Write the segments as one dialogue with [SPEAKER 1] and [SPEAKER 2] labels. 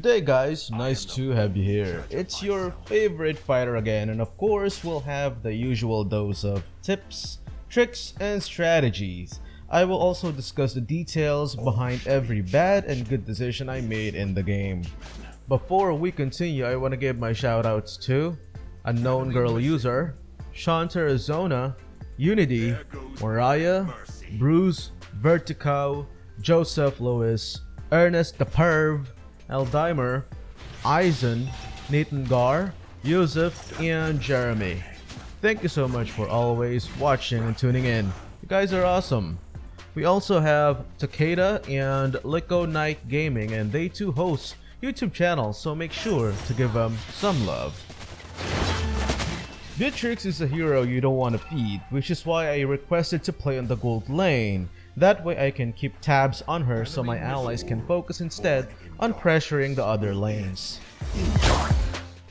[SPEAKER 1] Good day guys, nice to have you here. It's your favorite fighter again, and of course we'll have the usual dose of tips, tricks, and strategies. I will also discuss the details behind every bad and good decision I made in the game. Before we continue, I want to give my shoutouts to Unknown Girl User, Shanta Arizona, Unity, Mariah, Bruce, Vertico, Joseph Lewis, Ernest the Perv, Eldimer, Eisen, Nathan Gar, Yusuf, and Jeremy. Thank you so much for always watching and tuning in. You guys are awesome. We also have Takeda and Lico Night Gaming, and they too host YouTube channels, so make sure to give them some love. Beatrix is a hero you don't want to feed, which is why I requested to play on the gold lane. That way I can keep tabs on her so my allies can focus instead on pressuring the other lanes.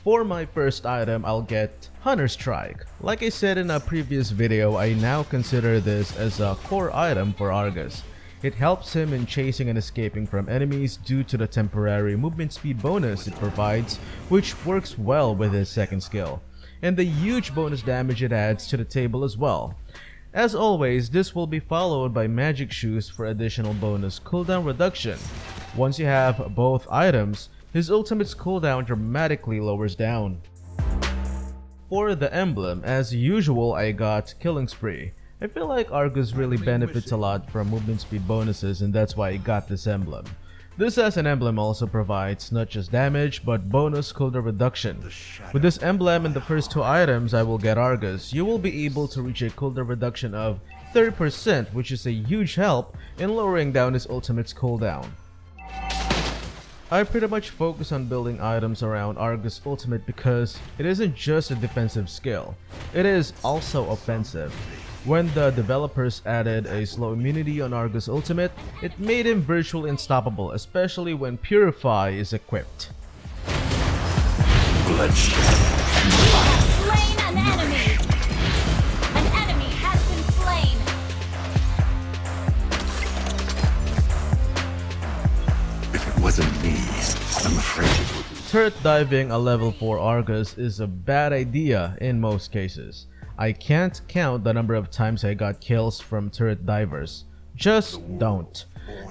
[SPEAKER 1] For my first item, I'll get Hunter Strike. Like I said in a previous video, I now consider this as a core item for Argus. It helps him in chasing and escaping from enemies due to the temporary movement speed bonus it provides, which works well with his second skill, and the huge bonus damage it adds to the table as well. As always, this will be followed by Magic Shoes for additional bonus cooldown reduction. Once you have both items, his ultimate's cooldown dramatically lowers down. For the emblem, as usual, I got Killing Spree. I feel like Argus really benefits a lot from movement speed bonuses, and that's why I got this emblem. This as an emblem also provides not just damage but bonus cooldown reduction. With this emblem and the first two items I will get Argus, you will be able to reach a cooldown reduction of 30%, which is a huge help in lowering down his ultimate's cooldown. I pretty much focus on building items around Argus ultimate because it isn't just a defensive skill, it is also offensive. When the developers added a slow immunity on Argus ultimate, it made him virtually unstoppable, especially when Purify is equipped.
[SPEAKER 2] Bloodshed. We have slain an enemy. An enemy has been slain.
[SPEAKER 3] If it wasn't me, I'm afraid it would be.
[SPEAKER 1] Turret diving a level 4 Argus is a bad idea in most cases. I can't count the number of times I got kills from turret divers. Just don't.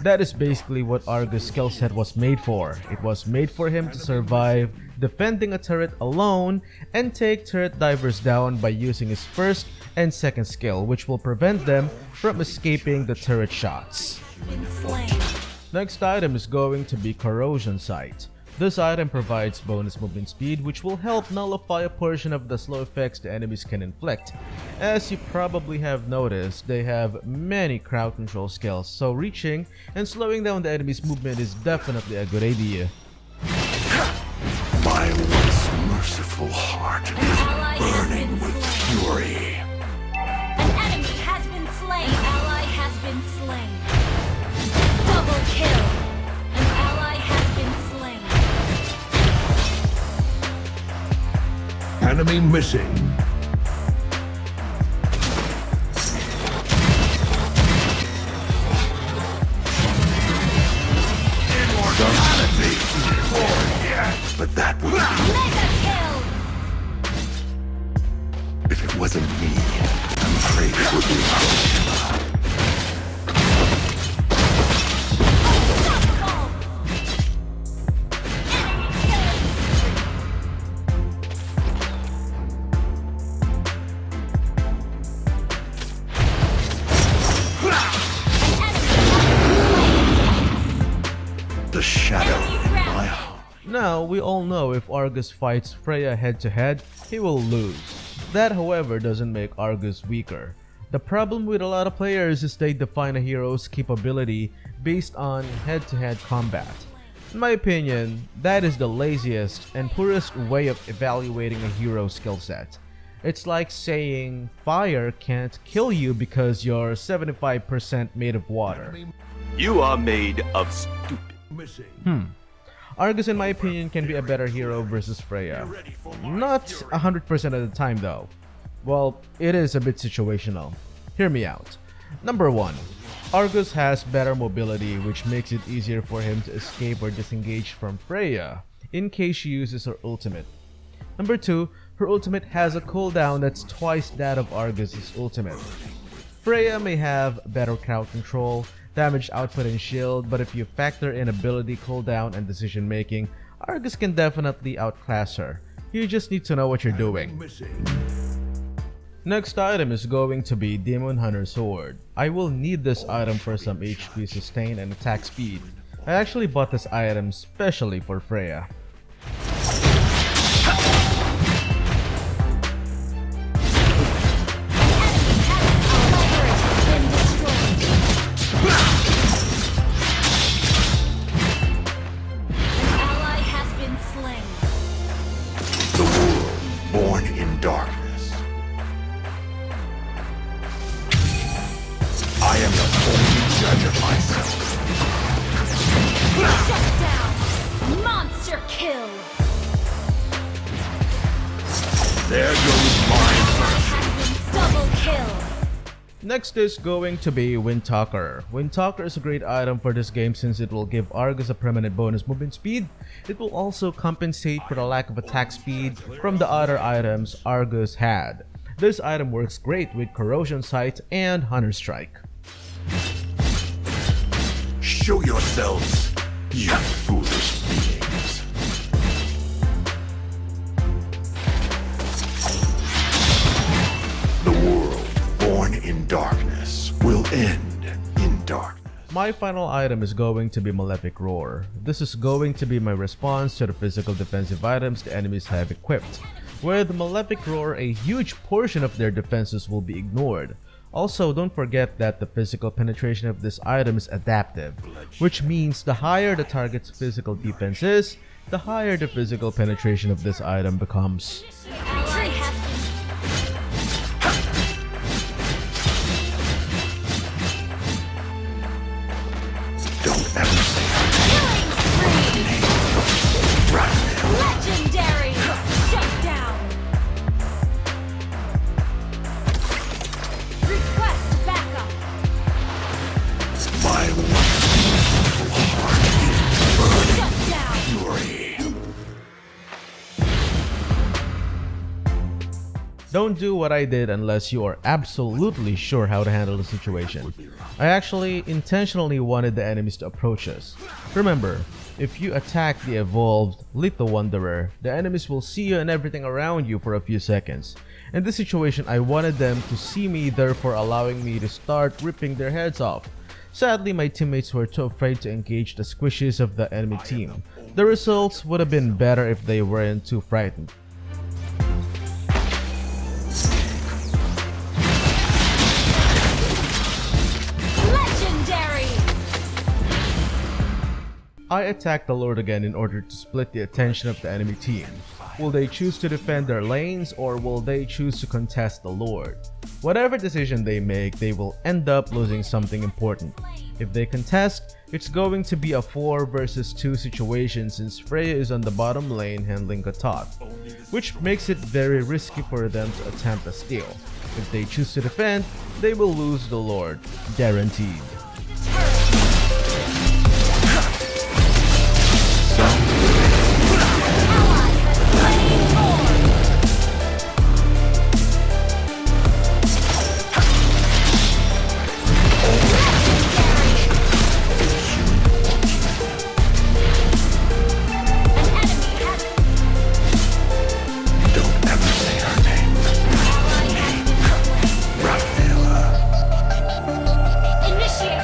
[SPEAKER 1] That is basically what Argus' skill set was made for. It was made for him to survive defending a turret alone and take turret divers down by using his first and second skill, which will prevent them from escaping the turret shots. Next item is going to be Corrosion Sight. This item provides bonus movement speed, which will help nullify a portion of the slow effects the enemies can inflict. As you probably have noticed, they have many crowd control skills, so reaching and slowing down the enemy's movement is definitely a good idea.
[SPEAKER 3] My once merciful heart is burning with fury.
[SPEAKER 2] An enemy has been slain. An ally has been slain. Double kill. An ally has been slain.
[SPEAKER 3] Enemy missing. Immortality! Yes, but that would be...
[SPEAKER 2] Mega kill.
[SPEAKER 3] If it wasn't me, I'm afraid it would be... The shadow in my heart.
[SPEAKER 1] Now, we all know if Argus fights Freya head to head, he will lose. That however doesn't make Argus weaker. The problem with a lot of players is they define a hero's capability based on head to head combat. In my opinion, that is the laziest and poorest way of evaluating a hero's skill set. It's like saying fire can't kill you because you're 75% made of water.
[SPEAKER 4] You are made of stupid.
[SPEAKER 1] Argus in my opinion can be a better hero versus Freya. Not 100% of the time though. Well, it is a bit situational. Hear me out. Number 1. Argus has better mobility, which makes it easier for him to escape or disengage from Freya in case she uses her ultimate. Number 2, her ultimate has a cooldown that's twice that of Argus's ultimate. Freya may have better crowd control, damage output and shield, but if you factor in ability cooldown and decision making, Argus can definitely outclass her. You just need to know what you're doing. Next item is going to be Demon Hunter Sword. I will need this item for some HP sustain and attack speed. I actually bought this item specially for Freya.
[SPEAKER 3] Born in darkness. I am the only judge of myself.
[SPEAKER 2] Shut down! Monster kill!
[SPEAKER 3] There goes my
[SPEAKER 2] Double kill!
[SPEAKER 1] Next is going to be Windtalker. Windtalker is a great item for this game since it will give Argus a permanent bonus movement speed. It will also compensate for the lack of attack speed from the other items Argus had. This item works great with Corrosion Sight and Hunter Strike.
[SPEAKER 3] Show yourselves, you foolish beings. The world born in darkness will end in darkness.
[SPEAKER 1] My final item is going to be Malefic Roar. This is going to be my response to the physical defensive items the enemies have equipped. With Malefic Roar, a huge portion of their defenses will be ignored. Also, don't forget that the physical penetration of this item is adaptive, which means the higher the target's physical defense is, the higher the physical penetration of this item becomes.
[SPEAKER 3] Don't ever say
[SPEAKER 2] Legendary! Shut down! Request backup!
[SPEAKER 3] my wonderful heart is
[SPEAKER 2] Shut down!
[SPEAKER 3] fury.
[SPEAKER 1] Don't do what I did unless you are absolutely sure how to handle the situation. I actually intentionally wanted the enemies to approach us. Remember, if you attack the evolved Lethal Wanderer, the enemies will see you and everything around you for a few seconds. In this situation, I wanted them to see me, therefore allowing me to start ripping their heads off. Sadly, my teammates were too afraid to engage the squishes of the enemy team. The results would have been better if they weren't too frightened.
[SPEAKER 2] Legendary!
[SPEAKER 1] I attack the Lord again in order to split the attention of the enemy team. Will they choose to defend their lanes or will they choose to contest the Lord? Whatever decision they make, they will end up losing something important. If they contest, it's going to be a 4 versus 2 situation since Freya is on the bottom lane handling Gatot, which makes it very risky for them to attempt a steal. If they choose to defend, they will lose the Lord, guaranteed.
[SPEAKER 2] Initiate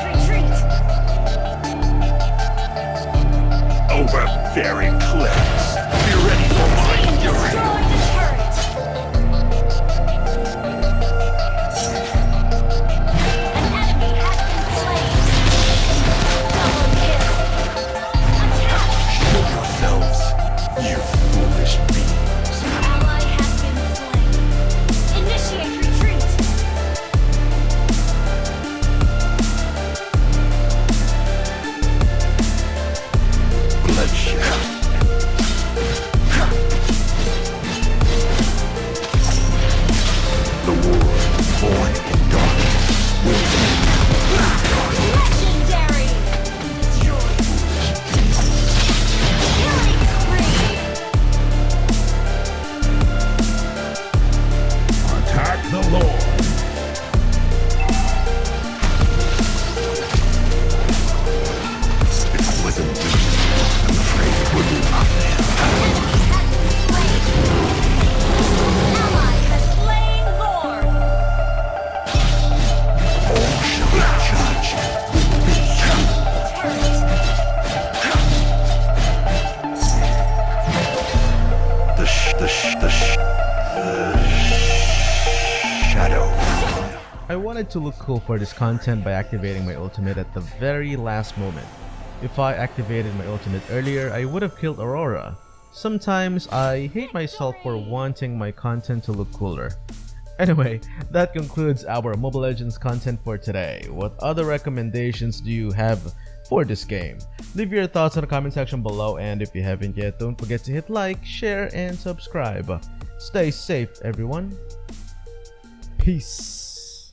[SPEAKER 1] I wanted to look cool for this content by activating my ultimate at the very last moment. If I activated my ultimate earlier, I would have killed Aurora. Sometimes I hate myself for wanting my content to look cooler. Anyway, that concludes our Mobile Legends content for today. What other recommendations do you have for this game? Leave your thoughts in the comment section below, and if you haven't yet, don't forget to hit like, share, and subscribe. Stay safe, everyone. Peace.